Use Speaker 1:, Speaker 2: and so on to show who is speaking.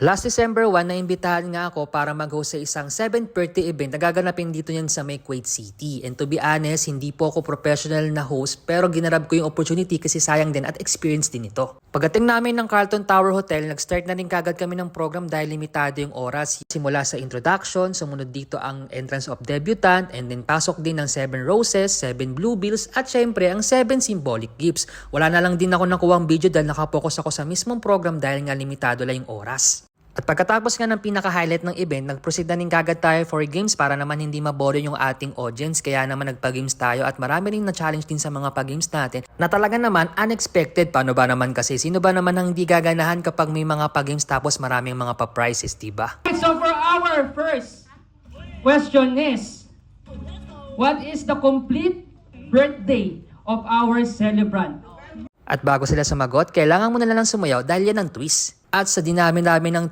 Speaker 1: Last December 1, naimbitahan nga ako para mag-host sa isang 7:30 event na gaganapin dito yan sa may Kuwait City. And to be honest, hindi po ako professional na host pero ginarab ko yung opportunity kasi sayang din at experience din ito. Pagdating namin ng Carlton Tower Hotel, nag-start na rin kagad kami ng program dahil limitado yung oras. Simula sa introduction, sumunod dito ang entrance of debutant, and then pasok din ng 7 roses, 7 bluebills, at syempre ang 7 symbolic gifts. Wala na lang din ako nakuwang video dahil nakapokus ako sa mismong program dahil nga limitado lang yung oras. At pagkatapos nga ng pinaka-highlight ng event, nag-proceed na rin kagad tayo for games para naman hindi mabore yung ating audience. Kaya naman nagpa-games tayo at marami rin na-challenge din sa mga pag-games natin na talaga naman unexpected. Paano ba naman kasi? Sino ba naman ang hindi gaganahan kapag may mga pag-games tapos maraming mga pa-prizes, diba?
Speaker 2: So for our first question is, what is the complete birthday of our celebrant?
Speaker 1: At bago sila sumagot, kailangan mo na lang sumayaw dahil yan ang twist. At sa dinami-dami ng